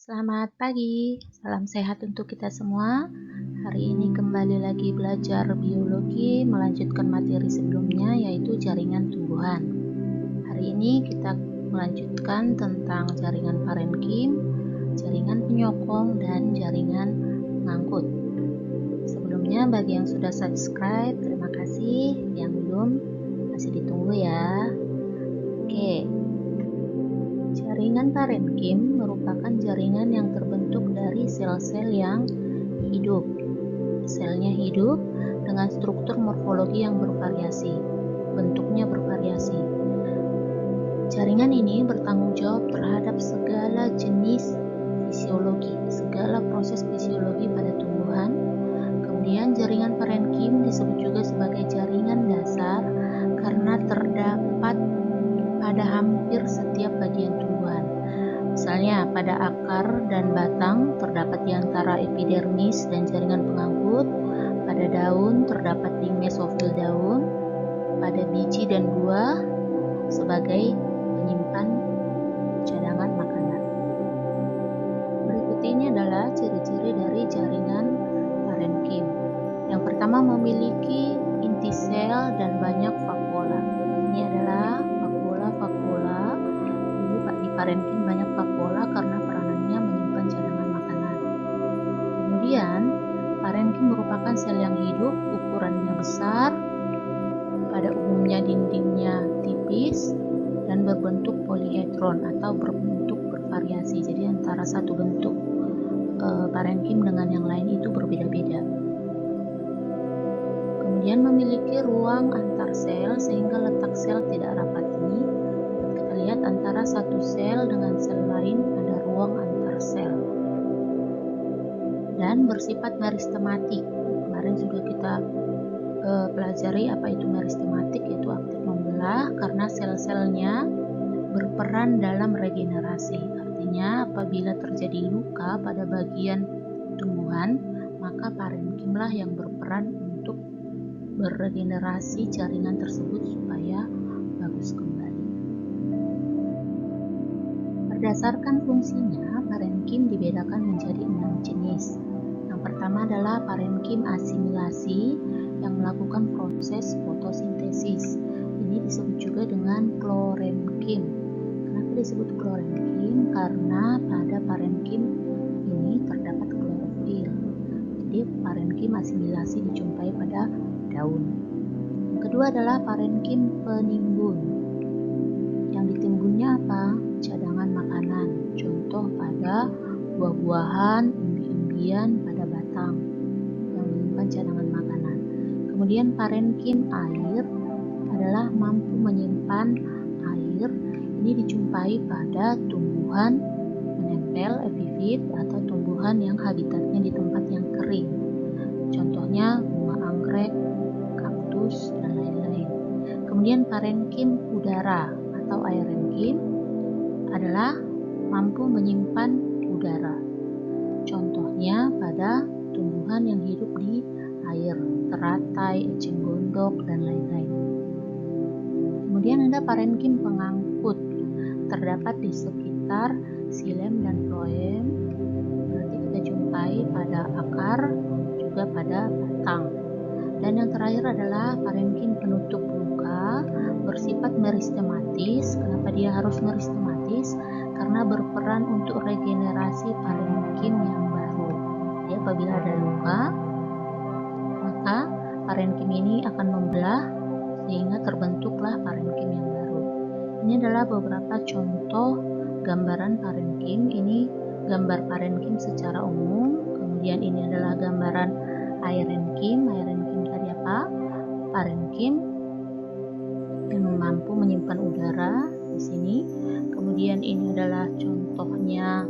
Selamat pagi, salam sehat untuk kita semua. Hari ini kembali lagi belajar biologi, melanjutkan materi sebelumnya yaitu jaringan tumbuhan. Hari ini kita melanjutkan tentang jaringan parenkim, jaringan penyokong, dan jaringan pengangkut. Sebelumnya bagi yang sudah subscribe, terima kasih. Yang belum, masih ditunggu ya. Oke. Jaringan parenkim merupakan jaringan yang terbentuk dari sel-sel yang hidup. Selnya hidup dengan struktur morfologi yang bervariasi, bentuknya bervariasi. Jaringan ini bertanggung jawab terhadap segala jenis fisiologi, segala proses fisiologi pada tumbuhan. Kemudian jaringan parenkim disebut juga sebagai jaringan dasar karena terdapat pada hampir setiap bagian tumbuhan. Misalnya pada akar dan batang terdapat di antara epidermis dan jaringan pengangkut, pada daun terdapat di mesofil daun, pada biji dan buah sebagai penyimpan cadangan makanan. Berikut ini adalah ciri-ciri dari jaringan parenkim. Yang pertama, memiliki inti sel dan banyak vakuola. Ini adalah vakuola. Di parenkim banyak vakuola karena peranannya menyimpan cadangan makanan. Kemudian, parenkim merupakan sel yang hidup, ukurannya besar, pada umumnya dindingnya tipis, dan berbentuk polyhedron atau berbentuk bervariasi. Jadi antara satu bentuk parenkim dengan yang lain itu berbeda-beda. Kemudian memiliki ruang antar sel sehingga letak sel tidak rapat. Ini kita lihat antara satu sel dengan sel lain ada ruang antar sel. Dan bersifat meristematik. Kemarin sudah kita pelajari apa itu meristematik, yaitu aktif membelah karena sel-selnya berperan dalam regenerasi. Artinya apabila terjadi luka pada bagian tumbuhan, maka parenkimlah yang berperan untuk beregenerasi jaringan tersebut supaya bagus kembali. Berdasarkan fungsinya, parenkim dibedakan menjadi 6 jenis. Yang pertama adalah parenkim asimilasi yang melakukan proses fotosintesis. Ini disebut juga dengan klorenkim. Kenapa disebut klorenkim? Karena pada parenkim ini terdapat klorofil. Jadi parenkim asimilasi dijumpai pada daun. Yang kedua adalah parenkim penimbun. Yang ditimbunnya apa? Cadangan makanan. Contoh pada buah-buahan, umbi-umbian, pada batang yang menyimpan cadangan makanan. Kemudian parenkim air adalah mampu menyimpan air. Ini dijumpai pada tumbuhan menempel epifit atau tumbuhan yang habitatnya di tempat yang kering. Contohnya bunga anggrek, kaktus, dan lain-lain. Kemudian parenkim udara atau aerenkim adalah mampu menyimpan udara. Contohnya pada tumbuhan yang hidup di air, teratai, eceng gondok, dan lain-lain. Kemudian ada parenkim pengangkut, terdapat di sekitar xilem dan floem. Berarti kita jumpai pada akar, juga pada batang. Dan yang terakhir adalah parenkim penutup luka, bersifat meristematis. Kenapa dia harus meristematis? Karena berperan untuk regenerasi parenkim yang baru. Jadi apabila ada luka, maka parenkim ini akan membelah sehingga terbentuklah parenkim yang baru. Ini adalah beberapa contoh gambaran parenkim. Ini gambar parenkim secara umum. Kemudian ini adalah gambaran aerenkim. Aerenkim tadi apa? Parenkim yang mampu menyimpan udara di sini. Kemudian ini adalah contohnya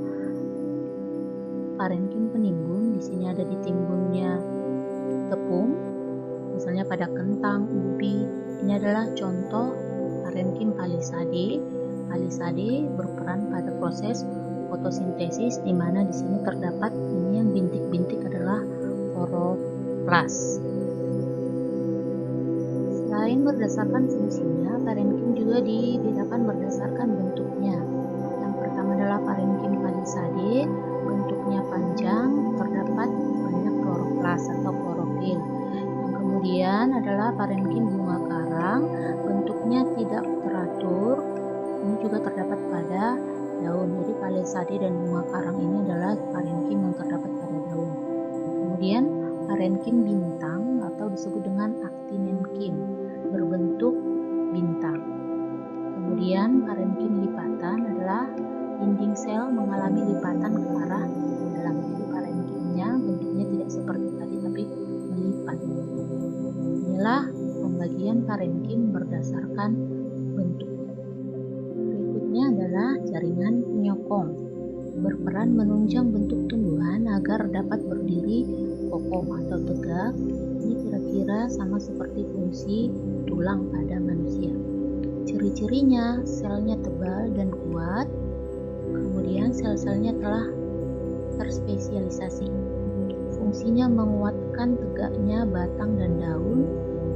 parenkim penimbun. Di sini ada ditimbunnya tepung, misalnya pada kentang, ubi. Ini adalah contoh parenkim palisade. Palisade berperan pada proses fotosintesis, di mana di sini terdapat ini yang bintik-bintik adalah kloroplas. Selain berdasarkan fungsinya, parenkim juga dibedakan berdasarkan bentuknya. Yang pertama adalah parenkim palisade. adalah parenkim bunga karang, bentuknya tidak teratur. Ini juga terdapat pada daun. Jadi Palisade dan bunga karang ini adalah parenkim yang terdapat pada daun. Kemudian parenkim bintang atau disebut dengan actinenkim, berbentuk bintang. Kemudian parenkim lipatan adalah dinding sel mengalami lipatan ke arah dalam. Jadi parenkimnya bentuknya tidak seperti tadi tapi melipat. Inilah pembagian parenkim berdasarkan bentuk. Berikutnya adalah jaringan penyokong, berperan menunjang bentuk tumbuhan agar dapat berdiri kokoh atau tegak. Ini kira-kira sama seperti fungsi tulang pada manusia. Ciri-cirinya, selnya tebal dan kuat, kemudian sel-selnya telah terspesialisasi. Fungsinya menguatkan tegaknya batang dan daun,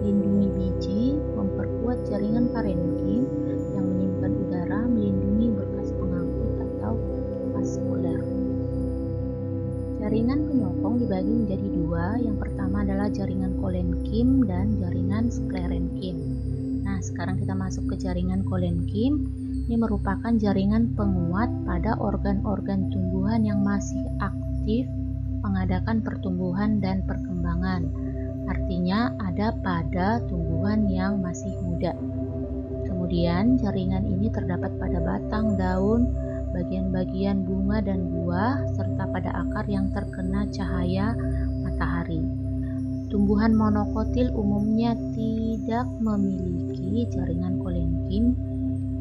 melindungi biji, memperkuat jaringan parenkim yang menyimpan udara, melindungi berkas pengangkut atau vaskuler. Jaringan penyokong dibagi menjadi dua. Yang pertama adalah jaringan kolenkim dan jaringan sklerenkim. Nah, sekarang kita masuk ke jaringan kolenkim. Ini merupakan jaringan penguat pada organ-organ tumbuhan yang masih aktif mengadakan pertumbuhan dan perkembangan. Artinya ada pada tumbuhan yang masih muda. Kemudian jaringan ini terdapat pada batang, daun, bagian-bagian bunga dan buah, serta pada akar yang terkena cahaya matahari. Tumbuhan monokotil umumnya tidak memiliki jaringan kolenkim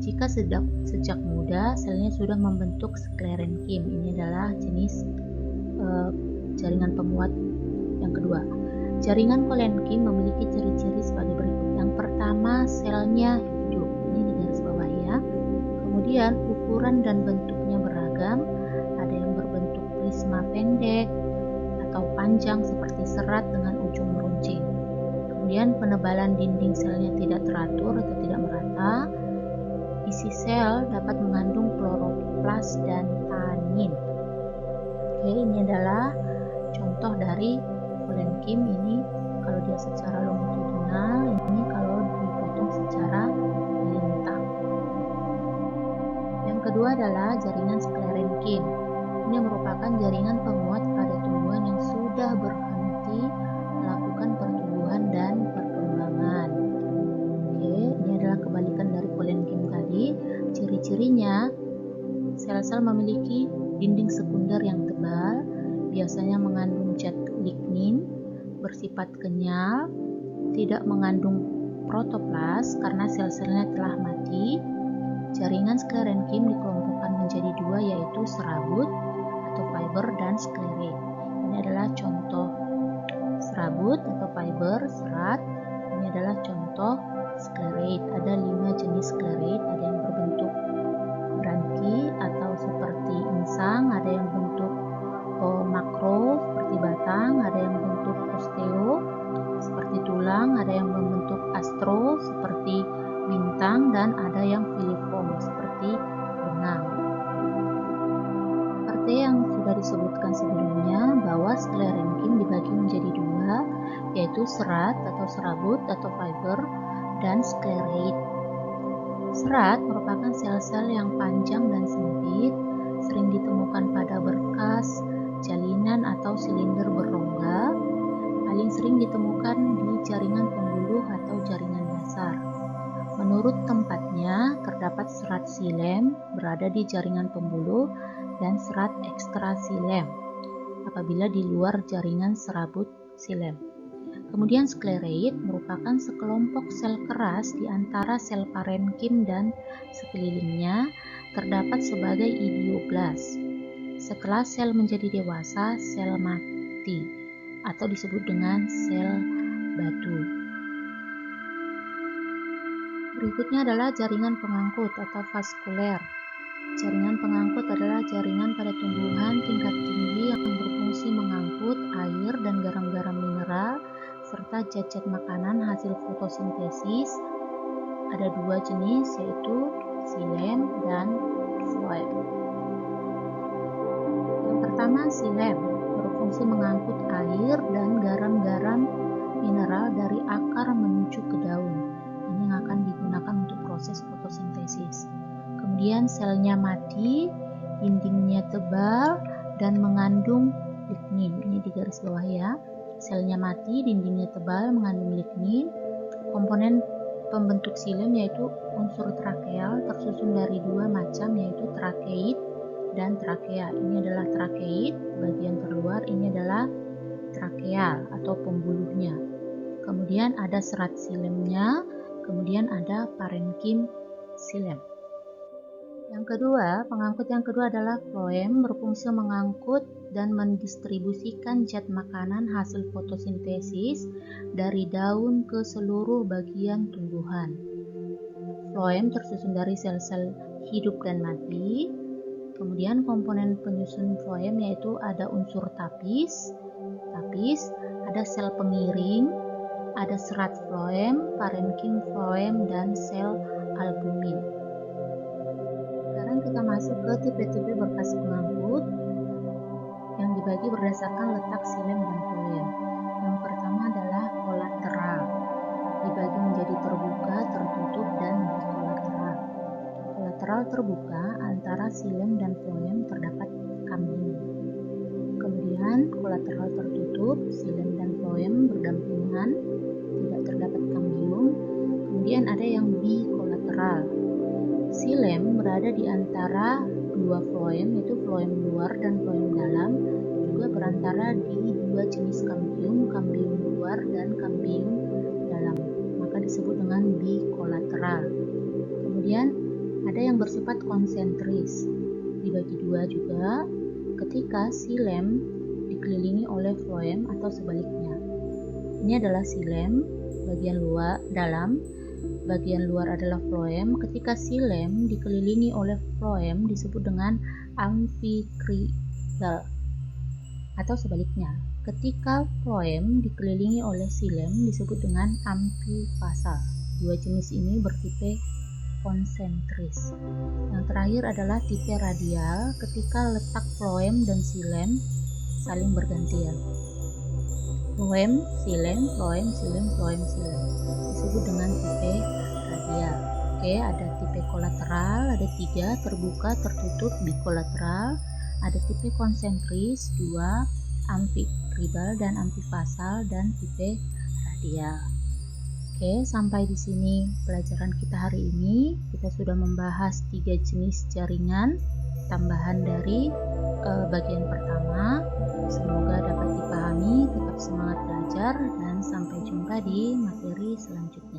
jika sejak muda selnya sudah membentuk sklerenkim. Ini adalah jenis jaringan penguat yang kedua. Jaringan kolenkim memiliki ciri-ciri sebagai berikut. Yang pertama, selnya hidup. Ini di garis bawah ya. Kemudian ukuran dan bentuknya beragam. Ada yang berbentuk prisma pendek atau panjang seperti serat dengan ujung meruncing. Kemudian penebalan dinding selnya tidak teratur atau tidak merata. Isi sel dapat mengandung kloroplas dan tanin. Oke, ini adalah contoh dari kolenkim. Ini kalau dia secara longitudinal, ini kalau dipotong secara lintang. Yang kedua adalah jaringan sklerenkim. Ini merupakan jaringan penguat pada tumbuhan yang sudah berhenti melakukan pertumbuhan dan perkembangan. Oke, ini adalah kebalikan dari kolenkim tadi. Ciri-cirinya, sel-sel memiliki dinding sekunder yang tebal, biasanya mengandung zat lignin, bersifat kenyal, tidak mengandung protoplas karena sel-selnya telah mati. Jaringan sklerenkim dikelompokkan menjadi dua, yaitu serabut atau fiber dan sklerit. Ini adalah contoh serabut atau fiber, serat. Ini adalah contoh sklerit. Ada 5 jenis sklerit. Ada yang berbentuk branki atau seperti insang, ada yang bentuk makro seperti batang, ada yang bentuk osteo seperti tulang, ada yang membentuk astro seperti bintang, dan ada yang filiform seperti benang. Seperti yang sudah disebutkan sebelumnya bahwa sklerenkim dibagi menjadi dua, yaitu serat atau serabut atau fiber dan sklerit. Serat merupakan sel-sel yang panjang dan sempit, sering ditemukan pada berkas, jalinan atau silinder berongga. Paling sering ditemukan di jaringan pembuluh atau jaringan dasar. Menurut tempatnya, terdapat serat xilem berada di jaringan pembuluh dan serat ekstraxilem apabila di luar jaringan serabut xilem. Kemudian sklerit merupakan sekelompok sel keras di antara sel parenkim dan sekelilingnya, terdapat sebagai idioblas. Setelah sel menjadi dewasa, sel mati atau disebut dengan sel batu. Berikutnya adalah jaringan pengangkut atau vaskuler. Jaringan pengangkut adalah jaringan pada tumbuhan tingkat tinggi yang berfungsi mengangkut air dan garam-garam mineral serta zat-zat makanan hasil fotosintesis. Ada dua jenis, yaitu xilem dan floem. Yang pertama, xilem berfungsi mengangkut air dan garam-garam mineral dari akar menuju ke daun. Ini yang akan digunakan untuk proses fotosintesis. Kemudian selnya mati, dindingnya tebal, dan mengandung lignin. Ini di garis bawah ya. Selnya mati, dindingnya tebal, mengandung lignin. Komponen pembentuk xilem yaitu unsur trakeal tersusun dari dua macam, yaitu trakeit dan trakea. Ini adalah trakeit bagian terluar, ini adalah trakeal atau pembuluhnya. Kemudian ada serat xilemnya, kemudian ada parenkim xilem. Yang kedua, pengangkut yang kedua adalah floem, berfungsi mengangkut dan mendistribusikan zat makanan hasil fotosintesis dari daun ke seluruh bagian tumbuhan. Floem tersusun dari sel-sel hidup dan mati. Kemudian komponen penyusun floem yaitu ada unsur tapis, ada sel pengiring, ada serat floem, parenkim floem, dan sel albumin. Sekarang kita masuk ke tipe-tipe berkas pengangkut yang dibagi berdasarkan letak xilem dan floem. Yang pertama adalah kolateral, dibagi menjadi terbuka, tertutup, dan bikolateral. Kolateral terbuka, antara xilem dan floem terdapat kambium. Kemudian kolateral tertutup, xilem dan floem berdampingan, tidak terdapat kambium. Kemudian ada yang bikolateral. Xilem berada di antara dua floem, yaitu floem luar dan floem dalam, juga berantara di dua jenis kambium, kambium luar dan kambium dalam, maka disebut dengan bikolateral. Kemudian ada yang bersifat konsentris, dibagi dua juga, ketika xilem dikelilingi oleh floem atau sebaliknya. Ini adalah xilem, bagian luar dalam, bagian luar adalah floem. Ketika xilem dikelilingi oleh floem disebut dengan amfikrigal, atau sebaliknya, ketika floem dikelilingi oleh xilem disebut dengan amfifasal. Dua jenis ini bertipe konsentris. Yang terakhir adalah tipe radial, ketika letak floem dan xilem saling bergantian. Floem, xilem, floem, xilem, floem, xilem disebut dengan tipe radial. Oke, ada tipe kolateral, ada 3, terbuka, tertutup, bikolateral. Ada tipe konsentris, 2, amfikribal dan amfifasal, dan tipe radial. Oke, sampai di sini pelajaran kita hari ini. Kita sudah membahas 3 jenis jaringan tambahan dari bagian pertama. Semoga dapat dipahami, tetap semangat belajar, dan sampai jumpa di materi selanjutnya.